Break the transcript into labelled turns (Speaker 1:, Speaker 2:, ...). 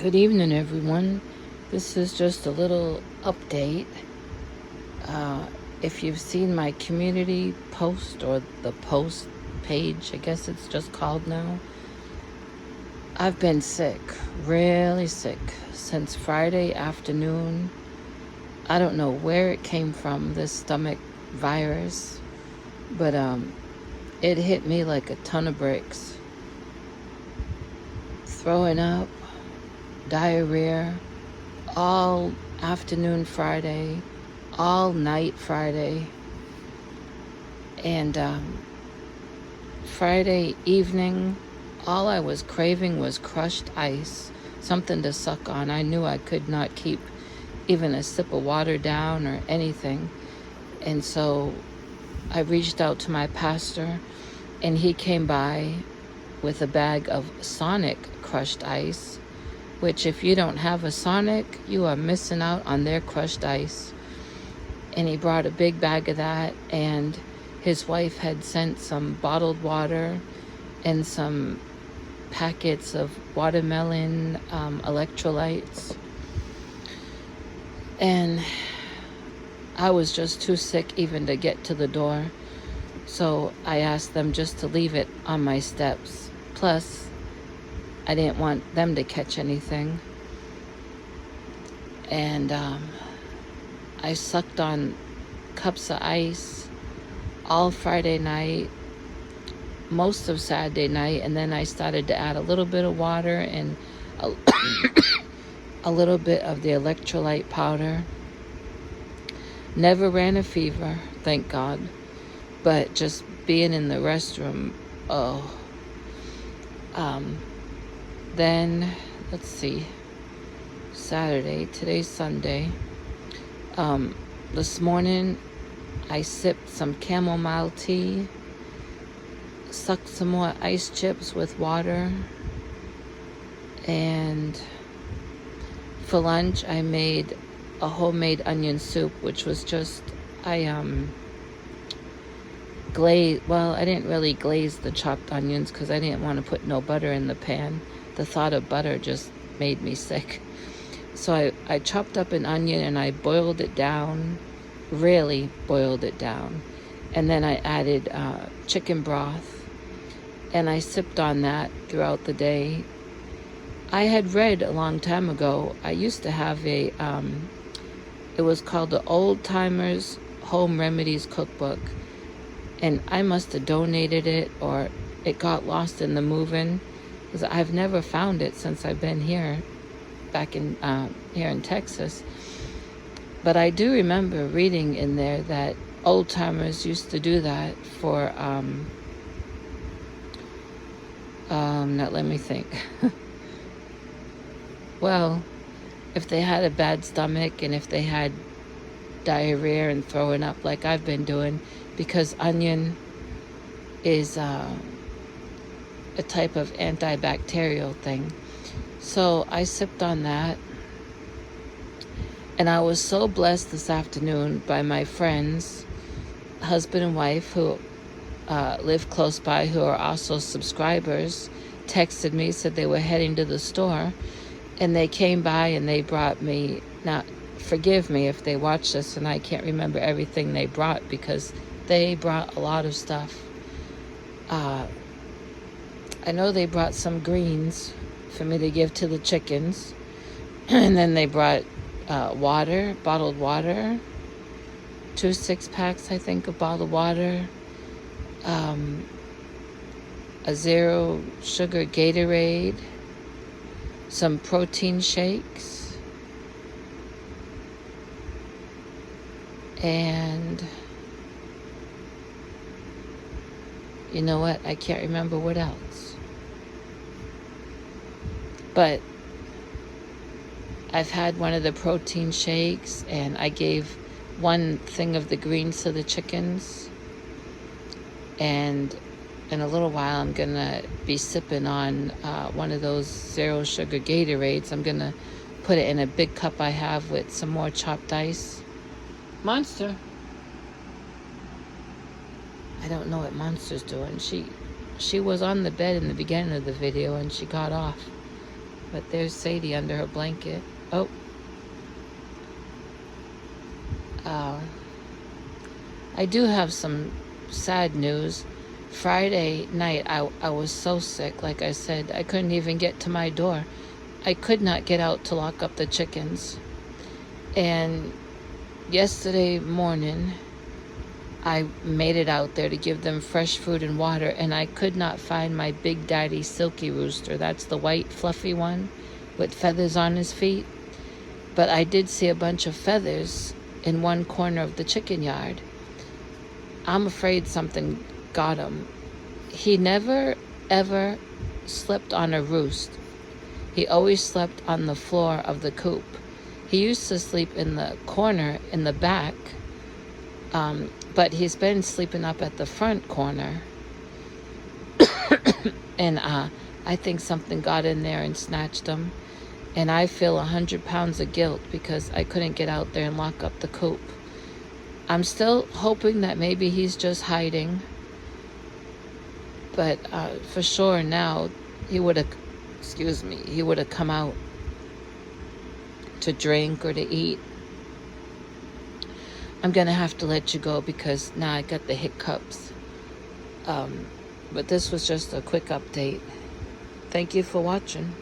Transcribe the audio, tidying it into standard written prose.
Speaker 1: Good evening, everyone. This is just a little update. If you've seen my community post or the post page, I guess it's just called now, I've been sick, really sick, since Friday afternoon. I don't know where it came from, this stomach virus, but it hit me like a ton of bricks. Throwing up, diarrhea, all afternoon Friday, all night Friday, and Friday evening, all I was craving was crushed ice, something to suck on. I knew I could not keep even a sip of water down or anything, and so I reached out to my pastor, and he came by with a bag of Sonic crushed ice, which if you don't have a Sonic, you are missing out on their crushed ice. And he brought a big bag of that, and his wife had sent some bottled water and some packets of watermelon electrolytes. And I was just too sick even to get to the door, so I asked them just to leave it on my steps. Plus, I didn't want them to catch anything. And I sucked on cups of ice all Friday night, most of Saturday night, and then I started to add a little bit of water and a little bit of the electrolyte powder. Never ran a fever, thank God, but just being in the restroom, oh. Then, let's see, Saturday, today's Sunday. This morning, I sipped some chamomile tea, sucked some more ice chips with water, and for lunch, I made a homemade onion soup, which was just, I didn't really glaze the chopped onions because I didn't want to put no butter in the pan. The thought of butter just made me sick. So I chopped up an onion and I boiled it down, really boiled it down. And then I added chicken broth, and I sipped on that throughout the day. I had read a long time ago, I used to have it was called the Old Timers Home Remedies Cookbook. And I must have donated it, or it got lost in the moving, because I've never found it since I've been here, back in here in Texas. But I do remember reading in there that old timers used to do that for let me think. Well, if they had a bad stomach and if they had diarrhea and throwing up like I've been doing, because onion is a type of antibacterial thing. So I sipped on that, and I was so blessed this afternoon by my friends, husband and wife, who live close by, who are also subscribers, texted me, said they were heading to the store, and they came by and they brought me, now forgive me if they watch this and I can't remember everything they brought, because they brought a lot of stuff. I know they brought some greens for me to give to the chickens. And then they brought water, bottled water, 2 6-packs, I think, of bottled water, a 0 sugar Gatorade, some protein shakes, and you know what? I can't remember what else. But I've had one of the protein shakes, and I gave one thing of the greens to the chickens. And in a little while, I'm going to be sipping on one of those 0 sugar Gatorades. I'm going to put it in a big cup I have with some more chopped ice. Monster. I don't know what Monster's doing. She was on the bed in the beginning of the video and she got off. But there's Sadie under her blanket. Oh. I do have some sad news. Friday night, I was so sick. Like I said, I couldn't even get to my door. I could not get out to lock up the chickens. And yesterday morning, I made it out there to give them fresh food and water, and I could not find my Big Daddy Silky Rooster. That's the white fluffy one with feathers on his feet. But I did see a bunch of feathers in one corner of the chicken yard. I'm afraid something got him. He never, ever slept on a roost. He always slept on the floor of the coop. He used to sleep in the corner in the back, but he's been sleeping up at the front corner. And I think something got in there and snatched him. And I feel 100 pounds of guilt because I couldn't get out there and lock up the coop. I'm still hoping that maybe he's just hiding. But for sure now, he would have come out to drink or to eat. I'm going to have to let you go because now I got the hiccups. But this was just a quick update. Thank you for watching.